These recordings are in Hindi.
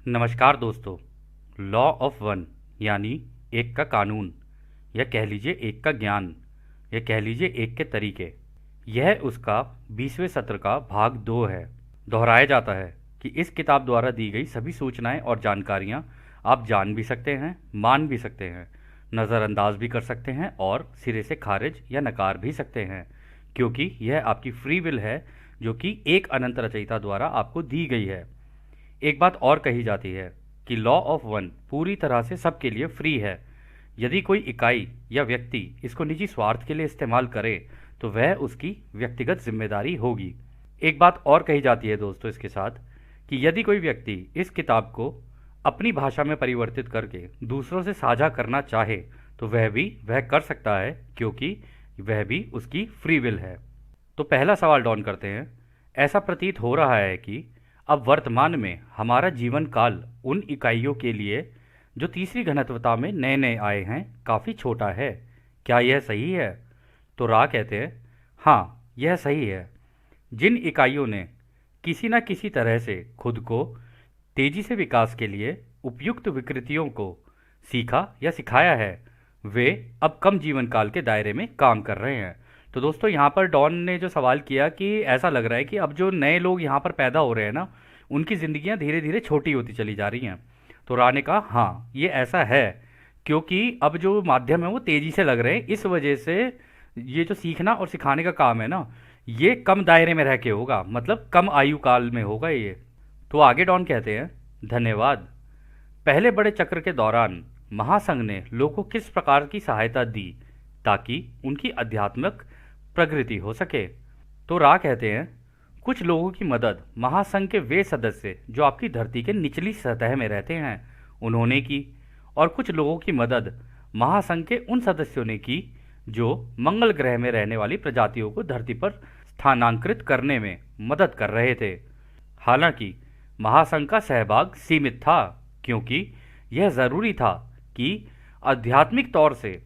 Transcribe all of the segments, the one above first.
नमस्कार दोस्तों। लॉ ऑफ वन यानी एक का कानून, या कह लीजिए एक का ज्ञान, या कह लीजिए एक के तरीके, यह उसका 20वें सत्र का भाग 2 है। दोहराया जाता है कि इस किताब द्वारा दी गई सभी सूचनाएं और जानकारियां आप जान भी सकते हैं, मान भी सकते हैं, नज़रअंदाज भी कर सकते हैं और सिरे से खारिज या नकार भी सकते हैं, क्योंकि यह आपकी फ्री विल है जो कि एक अनंत रचयिता द्वारा आपको दी गई है। एक बात और कही जाती है कि लॉ ऑफ वन पूरी तरह से सबके लिए फ्री है। यदि कोई इकाई या व्यक्ति इसको निजी स्वार्थ के लिए इस्तेमाल करे तो वह उसकी व्यक्तिगत जिम्मेदारी होगी। एक बात और कही जाती है दोस्तों इसके साथ, कि यदि कोई व्यक्ति इस किताब को अपनी भाषा में परिवर्तित करके दूसरों से साझा करना चाहे तो वह कर सकता है, क्योंकि वह भी उसकी फ्री विल है। तो पहला सवाल डॉन करते हैं। ऐसा प्रतीत हो रहा है कि अब वर्तमान में हमारा जीवन काल उन इकाइयों के लिए जो तीसरी घनत्वता में नए नए आए हैं काफ़ी छोटा है। क्या यह सही है? तो रा कहते हैं, हाँ यह सही है। जिन इकाइयों ने किसी न किसी तरह से खुद को तेजी से विकास के लिए उपयुक्त विकृतियों को सीखा या सिखाया है, वे अब कम जीवन काल के दायरे में काम कर रहे हैं। तो दोस्तों यहाँ पर डॉन ने जो सवाल किया कि ऐसा लग रहा है कि अब जो नए लोग यहाँ पर पैदा हो रहे हैं ना, उनकी ज़िंदगियाँ धीरे धीरे छोटी होती चली जा रही हैं। तो रा ने कहा हाँ ये ऐसा है, क्योंकि अब जो माध्यम है वो तेज़ी से लग रहे हैं, इस वजह से ये जो सीखना और सिखाने का काम है ना, ये कम दायरे में रह के होगा, मतलब कम आयु काल में होगा ये। तो आगे डॉन कहते हैं, धन्यवाद। पहले बड़े चक्र के दौरान महासंघ ने लोगों को किस प्रकार की सहायता दी ताकि उनकी आध्यात्मिक प्रगति हो सके? तो रा कहते हैं, कुछ लोगों की मदद महासंघ के वे सदस्य जो आपकी धरती के निचली सतह में रहते हैं उन्होंने की, और कुछ लोगों की मदद महासंघ के उन सदस्यों ने की जो मंगल ग्रह में रहने वाली प्रजातियों को धरती पर स्थानांतरित करने में मदद कर रहे थे। हालांकि महासंघ का सहभाग सीमित था, क्योंकि यह जरूरी था कि आध्यात्मिक तौर से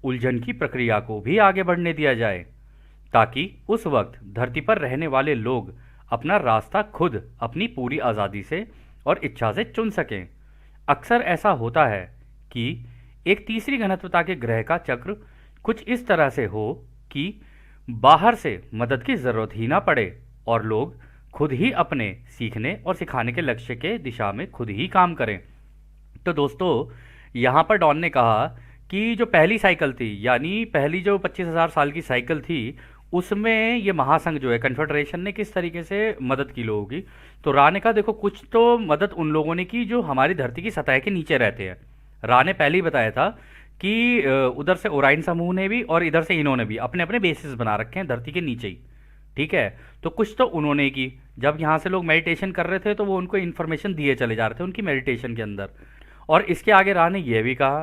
उलझन की प्रक्रिया को भी आगे बढ़ने दिया जाए, ताकि उस वक्त धरती पर रहने वाले लोग अपना रास्ता खुद अपनी पूरी आज़ादी से और इच्छा से चुन सकें। अक्सर ऐसा होता है कि एक तीसरी घनत्वता के ग्रह का चक्र कुछ इस तरह से हो कि बाहर से मदद की ज़रूरत ही ना पड़े और लोग खुद ही अपने सीखने और सिखाने के लक्ष्य के दिशा में खुद ही काम करें। तो दोस्तों यहाँ पर डॉन ने कहा कि जो पहली साइकिल थी, यानी पहली जो 25,000 साल की साइकिल थी, उसमें ये महासंघ जो है कन्फेडरेशन ने किस तरीके से मदद की लोगों की। तो रा ने कहा देखो, कुछ तो मदद उन लोगों ने की जो हमारी धरती की सतह के नीचे रहते हैं। रा ने पहले ही बताया था कि उधर से ओराइन समूह ने भी और इधर से इन्होंने भी अपने अपने बेसिस बना रखे हैं धरती के नीचे ही। ठीक है, तो कुछ तो उन्होंने की। जब यहाँ से लोग मेडिटेशन कर रहे थे तो वो उनको इन्फॉर्मेशन दिए चले जा रहे थे उनकी मेडिटेशन के अंदर। और इसके आगे रा ने यह भी कहा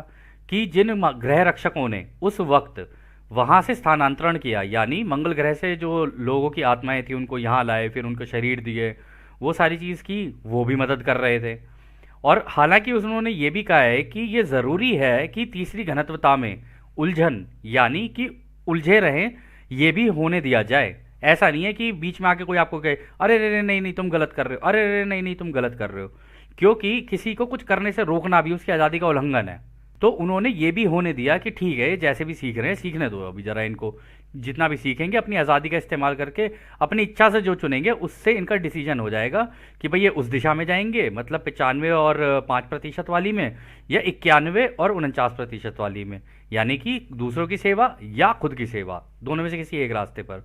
कि जिन ग्रह रक्षकों ने उस वक्त वहाँ से स्थानांतरण किया, यानी मंगल ग्रह से जो लोगों की आत्माएं थी उनको यहाँ लाए, फिर उनको शरीर दिए, वो सारी चीज़ की, वो भी मदद कर रहे थे। और हालांकि उन्होंने ये भी कहा है कि ये ज़रूरी है कि तीसरी घनत्वता में उलझन, यानी कि उलझे रहें, ये भी होने दिया जाए। ऐसा नहीं है कि बीच में आके कोई आपको कहे अरे रे रे नहीं नहीं तुम गलत कर रहे हो, अरे रे नहीं नहीं तुम गलत कर रहे हो, क्योंकि किसी को कुछ करने से रोकना भी उसकी आज़ादी का उल्लंघन है। तो उन्होंने ये भी होने दिया कि ठीक है, जैसे भी सीख रहे हैं सीखने दो, अभी ज़रा इनको जितना भी सीखेंगे अपनी आज़ादी का इस्तेमाल करके अपनी इच्छा से जो चुनेंगे उससे इनका डिसीजन हो जाएगा कि भाई ये उस दिशा में जाएंगे, मतलब 95 और 5% वाली में, या 91 और 49% वाली में, यानी कि दूसरों की सेवा या खुद की सेवा, दोनों में से किसी एक रास्ते पर।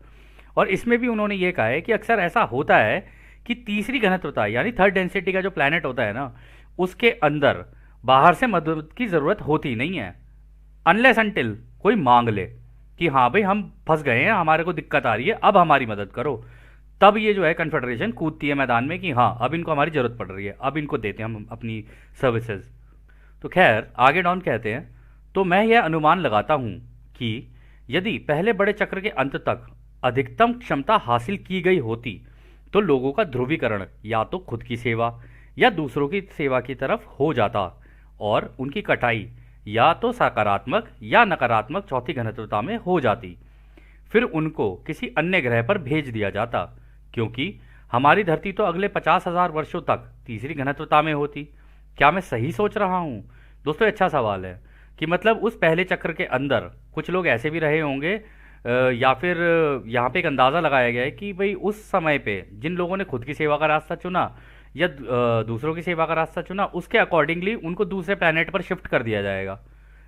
और इसमें भी उन्होंने ये कहा है कि अक्सर ऐसा होता है कि तीसरी घनत्वता यानी थर्ड डेंसिटी का जो प्लैनेट होता है ना, उसके अंदर बाहर से मदद की ज़रूरत होती नहीं है, अनलेस अनटिल कोई मांग ले कि हाँ भाई हम फंस गए हैं, हमारे को दिक्कत आ रही है, अब हमारी मदद करो। तब ये जो है कन्फेडरेशन कूदती है मैदान में कि हाँ अब इनको हमारी ज़रूरत पड़ रही है, अब इनको देते हैं हम अपनी सर्विसेज। तो खैर आगे डॉन कहते हैं, तो मैं यह अनुमान लगाता हूँ कि यदि पहले बड़े चक्र के अंत तक अधिकतम क्षमता हासिल की गई होती तो लोगों का ध्रुवीकरण या तो खुद की सेवा या दूसरों की सेवा की तरफ हो जाता, और उनकी कटाई या तो सकारात्मक या नकारात्मक चौथी घनत्वता में हो जाती। फिर उनको किसी अन्य ग्रह पर भेज दिया जाता, क्योंकि हमारी धरती तो अगले 50,000 वर्षों तक तीसरी घनत्वता में होती। क्या मैं सही सोच रहा हूँ? दोस्तों अच्छा सवाल है कि मतलब उस पहले चक्र के अंदर कुछ लोग ऐसे भी रहे होंगे, या फिर यहाँ पे एक अंदाज़ा लगाया गया है कि भाई उस समय पे जिन लोगों ने खुद की सेवा का रास्ता चुना या दूसरों की सेवा का रास्ता चुना, उसके अकॉर्डिंगली उनको दूसरे प्लेनेट पर शिफ्ट कर दिया जाएगा।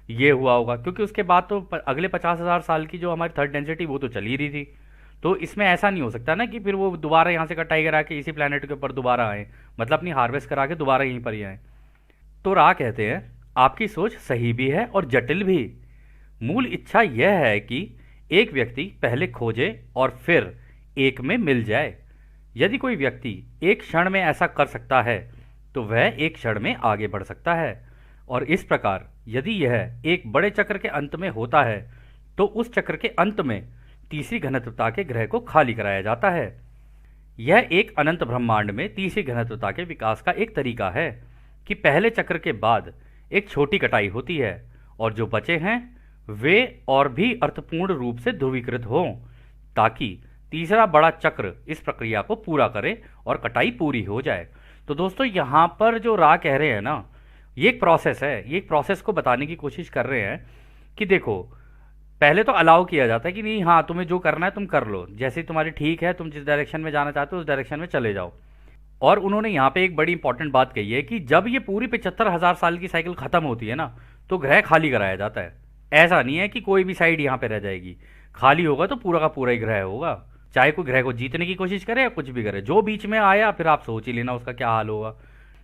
ये हुआ होगा क्योंकि उसके बाद तो अगले 50,000 साल की जो हमारी थर्ड डेंसिटी वो तो चल ही रही थी। तो इसमें ऐसा नहीं हो सकता ना कि फिर वो दोबारा यहाँ से कटाई करा के इसी प्लेनेट के ऊपर दोबारा आए, मतलब अपनी हार्वेस्ट करा के दोबारा यहीं पर ही आए। तो रा कहते हैं आपकी सोच सही भी है और जटिल भी। मूल इच्छा यह है कि एक व्यक्ति पहले खोजे और फिर एक में मिल जाए। यदि कोई व्यक्ति एक क्षण में ऐसा कर सकता है तो वह एक क्षण में आगे बढ़ सकता है, और इस प्रकार यदि यह एक बड़े चक्र के अंत में होता है तो उस चक्र के अंत में तीसरी घनत्वता के ग्रह को खाली कराया जाता है। यह एक अनंत ब्रह्मांड में तीसरी घनत्वता के विकास का एक तरीका है कि पहले चक्र के बाद एक छोटी कटाई होती है और जो बचे हैं वे और भी अर्थपूर्ण रूप से ध्रुवीकृत हों, ताकि तीसरा बड़ा चक्र इस प्रक्रिया को पूरा करे और कटाई पूरी हो जाए। तो दोस्तों यहाँ पर जो रा कह रहे हैं ना, ये एक प्रोसेस है। ये एक प्रोसेस को बताने की कोशिश कर रहे हैं कि देखो, पहले तो अलाउ किया जाता है कि नहीं, हाँ तुम्हें जो करना है तुम कर लो, जैसे तुम्हारी ठीक है, तुम जिस डायरेक्शन में जाना चाहते हो उस डायरेक्शन में चले जाओ। और उन्होंने यहाँ पे एक बड़ी इंपॉर्टेंट बात कही है कि जब ये पूरी 75,000 साल की साइकिल खत्म होती है ना, तो ग्रह खाली कराया जाता है। ऐसा नहीं है कि कोई भी साइड यहाँ पे रह जाएगी, खाली होगा तो पूरा का पूरा ही ग्रह होगा। चाहे कोई ग्रह को जीतने की कोशिश करे या कुछ भी करे, जो बीच में आया फिर आप सोच ही लेना उसका क्या हाल होगा।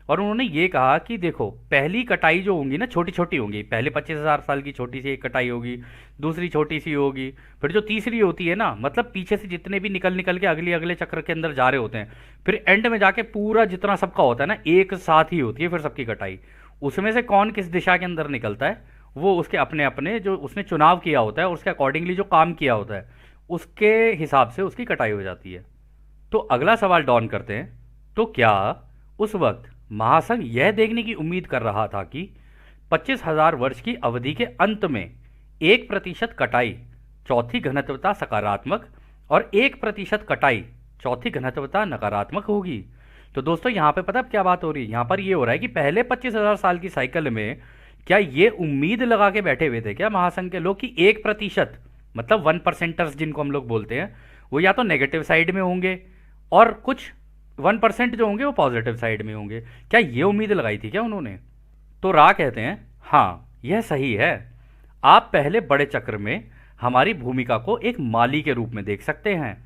और उन्होंने ये कहा कि देखो, पहली कटाई जो होंगी ना छोटी छोटी होंगी, पहले 25,000 साल की छोटी सी एक कटाई होगी, दूसरी छोटी सी होगी, फिर जो तीसरी होती है ना, मतलब पीछे से जितने भी निकल निकल के अगले अगले चक्र के अंदर जा रहे होते हैं, फिर एंड में जाके पूरा जितना सबका होता है ना एक साथ ही होती है फिर सबकी कटाई। उसमें से कौन किस दिशा के अंदर निकलता है वो उसके अपने अपने जो उसने चुनाव किया होता है और उसके अकॉर्डिंगली जो काम किया होता है उसके हिसाब से उसकी कटाई हो जाती है। तो अगला सवाल डॉन करते हैं, तो क्या उस वक्त महासंघ यह देखने की उम्मीद कर रहा था कि 25,000 वर्ष की अवधि के अंत में 1% कटाई चौथी घनत्वता सकारात्मक और 1% कटाई चौथी घनत्वता नकारात्मक होगी? तो दोस्तों यहाँ पे पता है क्या बात हो रही है? यहाँ पर ये हो रहा है कि पहले 25,000 साल की साइकिल में क्या ये उम्मीद लगा के बैठे हुए थे क्या महासंघ के लोग कि 1%, मतलब 1%ers जिनको हम लोग बोलते हैं, वो या तो नेगेटिव साइड में होंगे और कुछ 1% जो होंगे वो पॉजिटिव साइड में होंगे? क्या ये उम्मीद लगाई थी क्या उन्होंने? तो रा कहते हैं हाँ यह सही है। आप पहले बड़े चक्र में हमारी भूमिका को एक माली के रूप में देख सकते हैं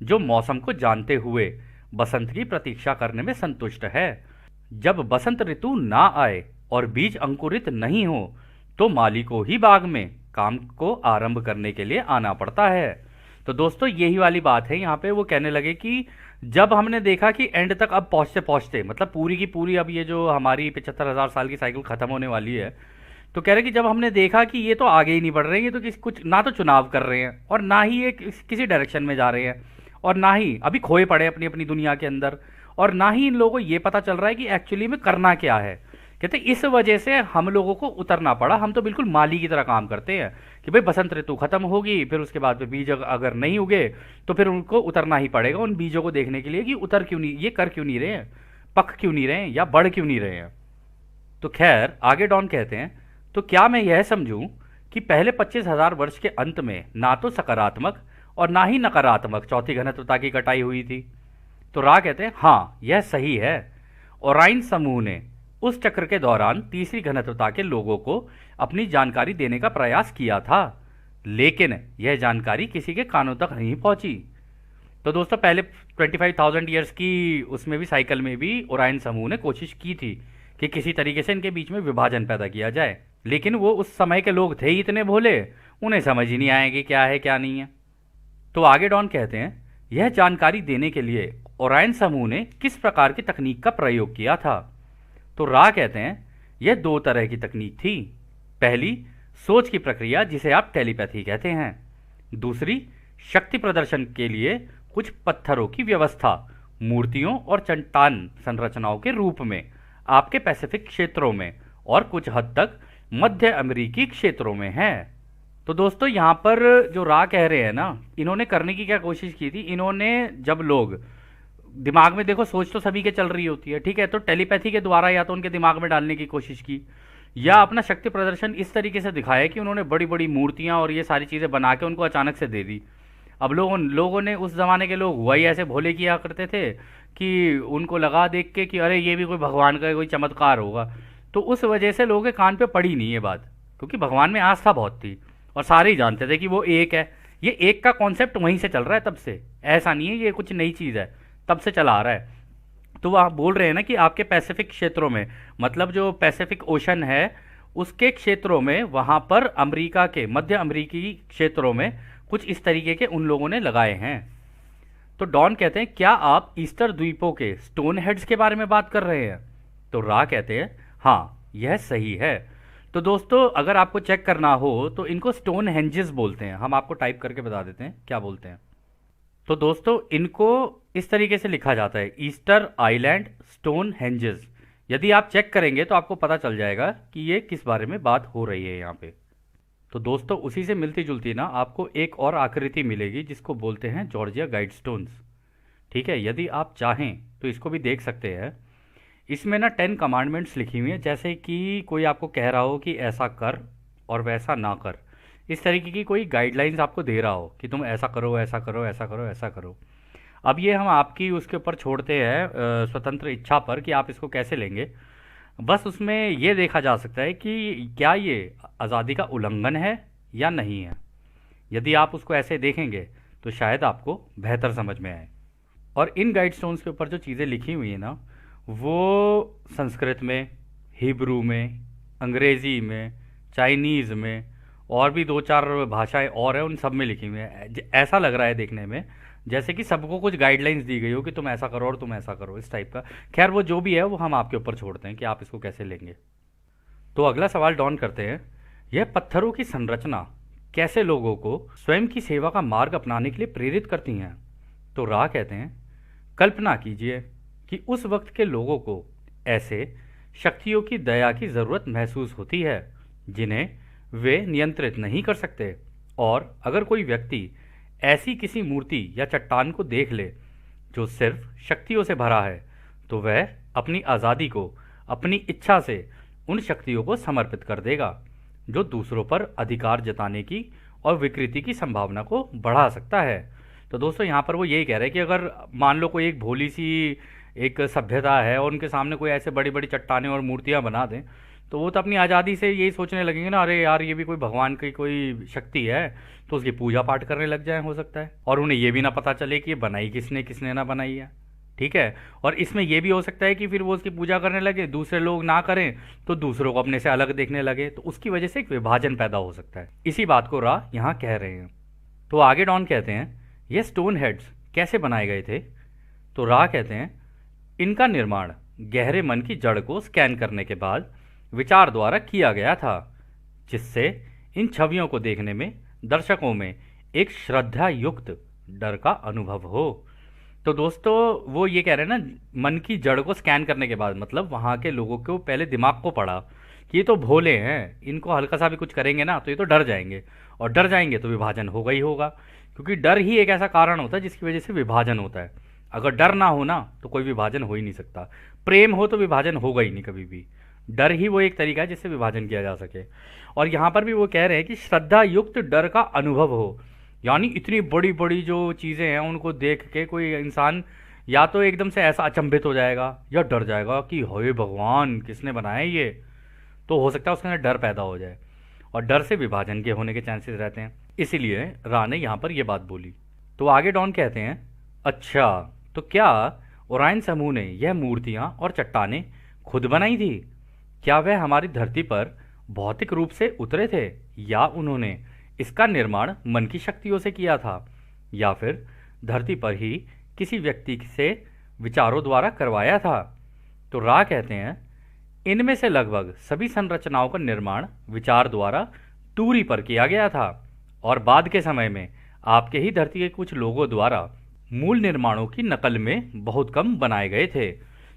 जो मौसम को जानते हुए बसंत की प्रतीक्षा करने में संतुष्ट है। जब बसंत ऋतु ना आए और बीज अंकुरित नहीं हो तो माली को ही बाग में काम को आरंभ करने के लिए आना पड़ता है। तो दोस्तों यही वाली बात है, यहाँ पे वो कहने लगे कि जब हमने देखा कि एंड तक अब पहुँचते पहुँचते, मतलब पूरी की पूरी अब ये जो हमारी 75,000 साल की साइकिल ख़त्म होने वाली है, तो कह रहे कि जब हमने देखा कि ये तो आगे ही नहीं बढ़ रहे हैं, ये तो कुछ ना तो चुनाव कर रहे हैं और ना ही ये किसी डायरेक्शन में जा रहे हैं, और ना ही अभी खोए पड़े अपनी अपनी दुनिया के अंदर, और ना ही इन लोगों को ये पता चल रहा है कि एक्चुअली में करना क्या है। कहते इस वजह से हम लोगों को उतरना पड़ा। हम तो बिल्कुल माली की तरह काम करते हैं कि भाई बसंत ऋतु खत्म होगी, फिर उसके बाद बीज अगर नहीं उगे तो फिर उनको उतरना ही पड़ेगा उन बीजों को देखने के लिए कि उतर क्यों नहीं, ये कर क्यों नहीं रहे हैं, पक क्यों नहीं रहे हैं या बढ़ क्यों नहीं रहे हैं। तो खैर आगे डॉन कहते हैं, तो क्या मैं यह समझूं कि पहले 25,000 वर्ष के अंत में ना तो सकारात्मक और ना ही नकारात्मक चौथी घनत्वता की कटाई हुई थी? तो रा कहते हैं हाँ यह सही है। ओराइन समूह ने उस चक्र के दौरान तीसरी घनत्वता के लोगों को अपनी जानकारी देने का प्रयास किया था, लेकिन यह जानकारी किसी के कानों तक नहीं पहुंची। तो दोस्तों पहले 25,000 ईयर्स की उसमें भी साइकिल में भी ओराइन समूह ने कोशिश की थी कि किसी तरीके से इनके बीच में विभाजन पैदा किया जाए, लेकिन वो उस समय के लोग थे ही इतने भोले, उन्हें समझ ही नहीं आएगी क्या है क्या नहीं है। तो आगे डॉन कहते हैं, यह जानकारी देने के लिए ओराइन समूह ने किस प्रकार की तकनीक का प्रयोग किया था? तो रा कहते हैं यह 2 तरह की तकनीक थी। पहली सोच की प्रक्रिया जिसे आप टेलीपैथी कहते हैं, दूसरी शक्ति प्रदर्शन के लिए कुछ पत्थरों की व्यवस्था मूर्तियों और चट्टान संरचनाओं के रूप में आपके पैसिफिक क्षेत्रों में और कुछ हद तक मध्य अमेरिकी क्षेत्रों में है। तो दोस्तों यहाँ पर जो रा कह रहे हैं ना, इन्होंने करने की क्या कोशिश की थी, इन्होंने जब लोग दिमाग में देखो सोच तो सभी के चल रही होती है, ठीक है, तो टेलीपैथी के द्वारा या तो उनके दिमाग में डालने की कोशिश की, या अपना शक्ति प्रदर्शन इस तरीके से दिखाया कि उन्होंने बड़ी बड़ी मूर्तियां और ये सारी चीज़ें बना के उनको अचानक से दे दी। अब लोगों लोगों ने, उस ज़माने के लोग वही ऐसे भोले किया करते थे कि उनको लगा देख के कि अरे ये भी कोई भगवान का कोई चमत्कार होगा। तो उस वजह से लोगों के कान पे पड़ी नहीं ये बात, क्योंकि भगवान में आस्था बहुत थी और सारे ही जानते थे कि वो एक है। ये एक का कॉन्सेप्ट वहीं से चल रहा है तब से, ऐसा नहीं है ये कुछ नई चीज़ है, तब से चला आ रहा है। तो वो आप बोल रहे हैं ना कि आपके पैसिफिक क्षेत्रों में, मतलब जो पैसिफिक ओशन है उसके क्षेत्रों में, वहाँ पर अमेरिका के, मध्य अमेरिकी क्षेत्रों में कुछ इस तरीके के उन लोगों ने लगाए हैं। तो डॉन कहते हैं क्या आप ईस्टर द्वीपों के स्टोन हेड्स के बारे में बात कर रहे हैं? तो रा कहते हैं हाँ यह सही है। तो दोस्तों अगर आपको चेक करना हो तो इनको स्टोन हेंजेस बोलते हैं। हम आपको टाइप करके बता देते हैं क्या बोलते हैं। तो दोस्तों इनको इस तरीके से लिखा जाता है, ईस्टर आइलैंड स्टोन हेंजेस। यदि आप चेक करेंगे तो आपको पता चल जाएगा कि ये किस बारे में बात हो रही है यहाँ पे। तो दोस्तों उसी से मिलती जुलती ना आपको एक और आकृति मिलेगी जिसको बोलते हैं जॉर्जिया गाइडस्टोन्स। ठीक है, यदि आप चाहें तो इसको भी देख सकते हैं। इसमें ना 10 कमांडमेंट्स लिखी हुई हैं, जैसे कि कोई आपको कह रहा हो कि ऐसा कर और वैसा ना कर, इस तरीके की कोई गाइडलाइंस आपको दे रहा हो कि तुम ऐसा करो ऐसा करो ऐसा करो ऐसा करो। अब ये हम आपकी उसके ऊपर छोड़ते हैं स्वतंत्र इच्छा पर कि आप इसको कैसे लेंगे। बस उसमें ये देखा जा सकता है कि क्या ये आज़ादी का उल्लंघन है या नहीं है। यदि आप उसको ऐसे देखेंगे तो शायद आपको बेहतर समझ में आए। और इन गाइड स्टोन्स के ऊपर जो चीज़ें लिखी हुई हैं ना, वो संस्कृत में, हिब्रू में, अंग्रेज़ी में, चाइनीज़ में और भी दो चार भाषाएं और हैं, उन सब में लिखी हुई है। ऐसा लग रहा है देखने में जैसे कि सबको कुछ गाइडलाइंस दी गई हो कि तुम ऐसा करो और तुम ऐसा करो, इस टाइप का। खैर वो जो भी है वो हम आपके ऊपर छोड़ते हैं कि आप इसको कैसे लेंगे। तो अगला सवाल डॉन करते हैं, यह पत्थरों की संरचना कैसे लोगों को स्वयं की सेवा का मार्ग अपनाने के लिए प्रेरित करती हैं? तो राह कहते हैं, कल्पना कीजिए कि उस वक्त के लोगों को ऐसे शक्तियों की दया की ज़रूरत महसूस होती है जिन्हें वे नियंत्रित नहीं कर सकते। और अगर कोई व्यक्ति ऐसी किसी मूर्ति या चट्टान को देख ले जो सिर्फ शक्तियों से भरा है, तो वह अपनी आज़ादी को अपनी इच्छा से उन शक्तियों को समर्पित कर देगा जो दूसरों पर अधिकार जताने की और विकृति की संभावना को बढ़ा सकता है। तो दोस्तों यहाँ पर वो यही कह रहे हैं कि अगर मान लो कोई एक भोली सी एक सभ्यता है और उनके सामने कोई ऐसे बड़ी बड़ी चट्टानें और मूर्तियाँ बना दें, तो वो तो अपनी आज़ादी से यही सोचने लगेंगे ना, अरे यार ये भी कोई भगवान की कोई शक्ति है, तो उसकी पूजा पाठ करने लग जाए हो सकता है। और उन्हें ये भी ना पता चले कि ये बनाई किसने किसने ना बनाई है। ठीक है, और इसमें यह भी हो सकता है कि फिर वो उसकी पूजा करने लगे, दूसरे लोग ना करें तो दूसरों को अपने से अलग देखने लगे, तो उसकी वजह से एक विभाजन पैदा हो सकता है। इसी बात को रा यहाँ कह रहे हैं। तो आगे डॉन कहते हैं, ये स्टोन हेड्स कैसे बनाए गए थे? तो रा कहते हैं, इनका निर्माण गहरे मन की जड़ को स्कैन करने के बाद विचार द्वारा किया गया था, जिससे इन छवियों को देखने में दर्शकों में एक श्रद्धा युक्त डर का अनुभव हो। तो दोस्तों वो ये कह रहे हैं ना, मन की जड़ को स्कैन करने के बाद मतलब वहाँ के लोगों को पहले दिमाग को पड़ा कि ये तो भोले हैं, इनको हल्का सा भी कुछ करेंगे ना तो ये तो डर जाएंगे, और डर जाएंगे तो विभाजन होगा ही होगा, क्योंकि डर ही एक ऐसा कारण होता है जिसकी वजह से विभाजन होता है। अगर डर ना हो ना तो कोई विभाजन हो ही नहीं सकता। प्रेम हो तो विभाजन होगा ही नहीं कभी भी। डर ही वो एक तरीका है जिससे विभाजन किया जा सके। और यहाँ पर भी वो कह रहे हैं कि श्रद्धा युक्त डर का अनुभव हो, यानी इतनी बड़ी बड़ी जो चीज़ें हैं उनको देख के कोई इंसान या तो एकदम से ऐसा अचंभित हो जाएगा या डर जाएगा कि हे भगवान किसने बनाया ये, तो हो सकता है उसके अंदर डर पैदा हो जाए, और डर से विभाजन के होने के चांसेस रहते हैं। इसीलिए रा ने यहाँ पर यह बात बोली। तो आगे डॉन कहते हैं, अच्छा तो क्या ओरायन समूह ने यह मूर्तियाँ और चट्टानें खुद बनाई थी? क्या वह हमारी धरती पर भौतिक रूप से उतरे थे, या उन्होंने इसका निर्माण मन की शक्तियों से किया था, या फिर धरती पर ही किसी व्यक्ति से विचारों द्वारा करवाया था? तो रा कहते हैं, इनमें से लगभग सभी संरचनाओं का निर्माण विचार द्वारा दूरी पर किया गया था, और बाद के समय में आपके ही धरती के कुछ लोगों द्वारा मूल निर्माणों की नकल में बहुत कम बनाए गए थे।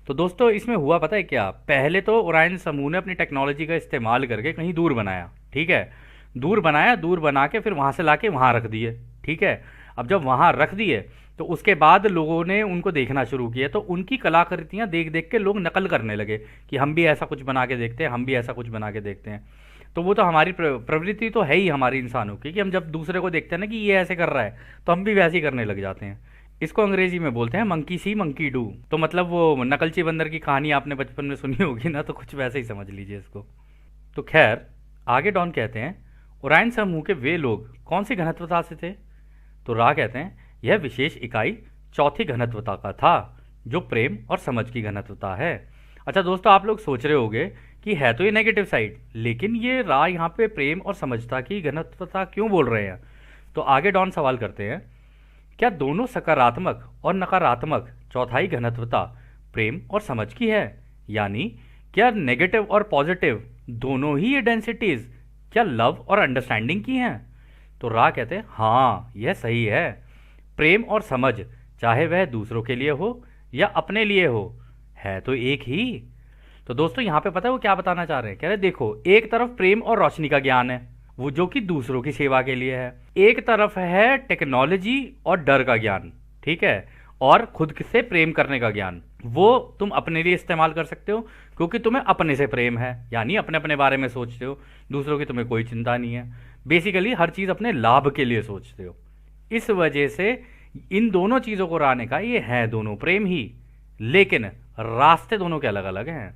तो दोस्तों इसमें हुआ पता है क्या, पहले तो ओरायन समूह ने अपनी टेक्नोलॉजी का इस्तेमाल करके कहीं दूर बनाया, ठीक है, दूर बनाया, दूर बना के फिर वहाँ से ला के वहाँ रख दिए, ठीक है। अब जब वहाँ रख दिए तो उसके बाद लोगों ने उनको देखना शुरू किया, तो उनकी कलाकृतियां देख देख के लोग नकल करने लगे कि हम भी ऐसा कुछ बना के देखते हैं, हम भी ऐसा कुछ बना के देखते हैं। तो वो तो हमारी प्रवृत्ति तो है ही हमारी इंसानों की कि हम जब दूसरे को देखते हैं ना कि ये ऐसे कर रहा है, तो हम भी वैसे ही करने लग जाते हैं। इसको अंग्रेजी में बोलते हैं मंकी सी मंकी डू। तो मतलब वो नकलची बंदर की कहानी आपने बचपन में सुनी होगी ना, तो कुछ वैसे ही समझ लीजिए इसको। तो खैर, आगे डॉन कहते हैं, ओरायन समूह के वे लोग कौन सी घनत्वता से थे? तो रा कहते हैं, यह विशेष इकाई चौथी घनत्वता का था, जो प्रेम और समझ की घनत्वता है। अच्छा दोस्तों, आप लोग सोच रहे होंगे कि है तो ये नेगेटिव साइड, लेकिन ये रा यहाँ पे प्रेम और समझता की घनत्वता क्यों बोल रहे हैं? तो आगे डॉन सवाल करते हैं, क्या दोनों सकारात्मक और नकारात्मक चौथाई घनत्वता प्रेम और समझ की है? यानी क्या नेगेटिव और पॉजिटिव दोनों ही ये डेंसिटीज क्या लव और अंडरस्टैंडिंग की हैं? तो रा कहते हैं, हाँ यह सही है। प्रेम और समझ, चाहे वह दूसरों के लिए हो या अपने लिए हो, है तो एक ही। तो दोस्तों यहाँ पे पता है वो क्या बताना चाह रहे हैं? कह रहे देखो, एक तरफ प्रेम और रोशनी का ज्ञान है, वो जो कि दूसरों की सेवा के लिए है। एक तरफ है टेक्नोलॉजी और डर का ज्ञान, ठीक है, और खुद से प्रेम करने का ज्ञान, वो तुम अपने लिए इस्तेमाल कर सकते हो क्योंकि तुम्हें अपने से प्रेम है, यानी अपने अपने बारे में सोचते हो, दूसरों की तुम्हें कोई चिंता नहीं है। बेसिकली हर चीज़ अपने लाभ के लिए सोचते हो। इस वजह से इन दोनों चीज़ों को राने का ये है दोनों प्रेम ही, लेकिन रास्ते दोनों के अलग अलग हैं।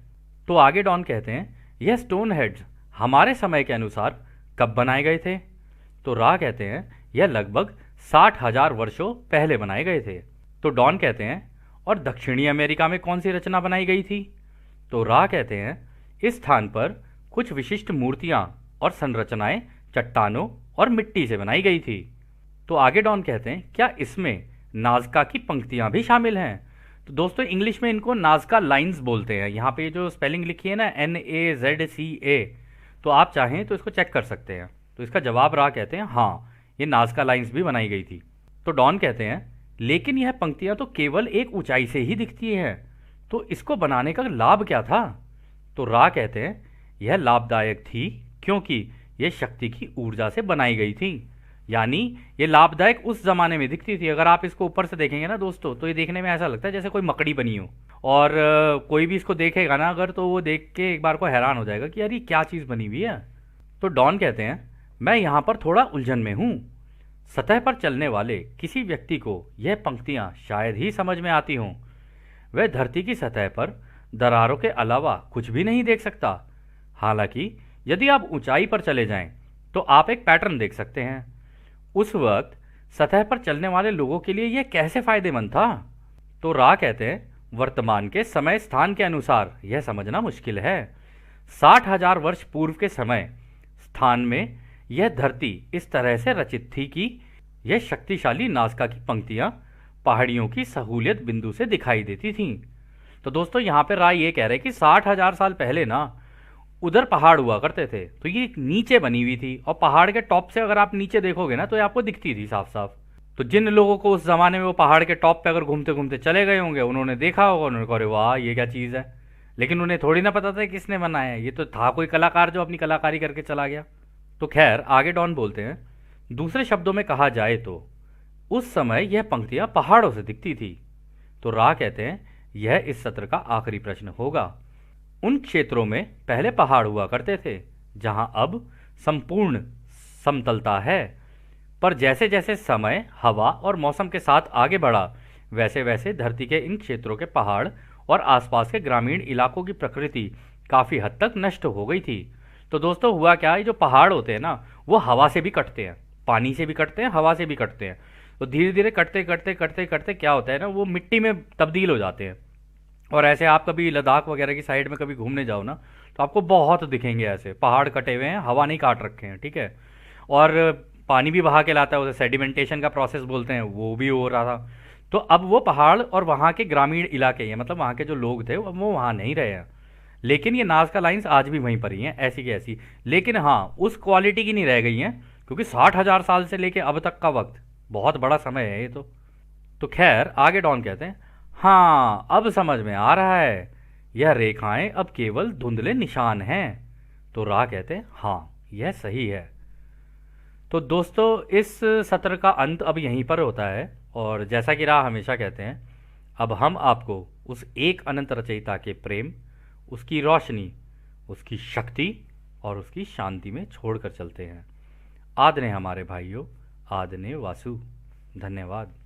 तो आगे डॉन कहते हैं, यह स्टोन हेड्स हमारे समय के अनुसार कब बनाए गए थे? तो रा कहते हैं, यह लगभग 60,000 वर्षों पहले बनाए गए थे। तो डॉन कहते हैं, और दक्षिणी अमेरिका में कौन सी रचना बनाई गई थी? तो रा कहते हैं, इस स्थान पर कुछ विशिष्ट मूर्तियां और संरचनाएं चट्टानों और मिट्टी से बनाई गई थी। तो आगे डॉन कहते हैं, क्या इसमें नाजका की पंक्तियां भी शामिल हैं? तो दोस्तों इंग्लिश में इनको नाजका लाइंस बोलते हैं। यहाँ पे जो स्पेलिंग लिखी है ना, NAZCA, तो आप चाहें तो इसको चेक कर सकते हैं। तो इसका जवाब रा कहते हैं, हाँ ये नाजका लाइंस भी बनाई गई थी। तो डॉन कहते हैं, लेकिन यह पंक्तियां तो केवल एक ऊंचाई से ही दिखती हैं, तो इसको बनाने का लाभ क्या था? तो रा कहते हैं, यह लाभदायक थी क्योंकि यह शक्ति की ऊर्जा से बनाई गई थी। यानी ये लाभदायक उस जमाने में दिखती थी। अगर आप इसको ऊपर से देखेंगे ना दोस्तों, तो ये देखने में ऐसा लगता है जैसे कोई मकड़ी बनी हो, और कोई भी इसको देखेगा ना अगर, तो वो देख के एक बार को हैरान हो जाएगा कि यार ये क्या चीज़ बनी हुई है। तो डॉन कहते हैं, मैं यहाँ पर थोड़ा उलझन में हूँ। सतह पर चलने वाले किसी व्यक्ति को यह पंक्तियाँ शायद ही समझ में आती हों। वह धरती की सतह पर दरारों के अलावा कुछ भी नहीं देख सकता। हालांकि यदि आप ऊंचाई पर चले जाएं, तो आप एक पैटर्न देख सकते हैं। उस वक्त सतह पर चलने वाले लोगों के लिए यह कैसे फायदेमंद था? तो रा कहते हैं, वर्तमान के समय स्थान के अनुसार यह समझना मुश्किल है। 60,000 वर्ष पूर्व के समय स्थान में यह धरती इस तरह से रचित थी कि यह शक्तिशाली नाजका की पंक्तियां पहाड़ियों की सहूलियत बिंदु से दिखाई देती थीं। तो दोस्तों यहाँ पे राय ये कह रहे हैं कि 60,000 साल पहले ना उधर पहाड़ हुआ करते थे, तो ये नीचे बनी हुई थी, और पहाड़ के टॉप से अगर आप नीचे देखोगे ना तो ये आपको दिखती थी साफ साफ। तो जिन लोगों को उस जमाने में वो पहाड़ के टॉप पे अगर घूमते घूमते चले गए होंगे, उन्होंने देखा होगा, उन्होंने कहा अरे वाह ये क्या चीज़ है, लेकिन उन्हें थोड़ी ना पता था किसने बनाया है, ये तो था कोई कलाकार जो अपनी कलाकारी करके चला गया। तो खैर आगे डॉन बोलते हैं, दूसरे शब्दों में कहा जाए तो उस समय यह पंक्तियां पहाड़ों से दिखती थी। तो रा कहते हैं, यह इस सत्र का आखिरी प्रश्न होगा। उन क्षेत्रों में पहले पहाड़ हुआ करते थे जहां अब संपूर्ण समतलता है, पर जैसे जैसे समय, हवा और मौसम के साथ आगे बढ़ा, वैसे वैसे धरती के इन क्षेत्रों के पहाड़ और आसपास के ग्रामीण इलाकों की प्रकृति काफ़ी हद तक नष्ट हो गई थी। तो दोस्तों हुआ क्या है, जो पहाड़ होते हैं ना, वो हवा से भी कटते हैं, पानी से भी कटते हैं, हवा से भी कटते हैं। तो धीरे धीरे कटते कटते कटते कटते क्या होता है ना, वो मिट्टी में तब्दील हो जाते हैं। और ऐसे आप कभी लद्दाख वगैरह की साइड में कभी घूमने जाओ ना, तो आपको बहुत दिखेंगे ऐसे पहाड़ कटे हुए हैं, हवा नहीं काट रखे हैं, ठीक है, और पानी भी बहा के लाता है, उसे सेडिमेंटेशन का प्रोसेस बोलते हैं, वो भी हो रहा था। तो अब वो पहाड़ और वहाँ के ग्रामीण इलाके हैं, मतलब वहाँ के जो लोग थे वो वहाँ नहीं रहे हैं, लेकिन ये नाजका लाइंस आज भी वहीं पर ही हैं, ऐसी की ऐसी। लेकिन हाँ, उस क्वालिटी की नहीं रह गई हैं, क्योंकि 60,000 साल से लेके अब तक का वक्त बहुत बड़ा समय है ये तो खैर आगे डॉन कहते हैं, हाँ अब समझ में आ रहा है, यह रेखाएं अब केवल धुंधले निशान हैं। तो रा कहते हैं, हाँ यह सही है। तो दोस्तों इस सत्र का अंत अब यहीं पर होता है, और जैसा कि राह हमेशा कहते हैं, अब हम आपको उस एक अनंत रचयिता के प्रेम, उसकी रोशनी, उसकी शक्ति और उसकी शांति में छोड़कर चलते हैं। आदने हमारे भाइयों, आदने वासु। धन्यवाद।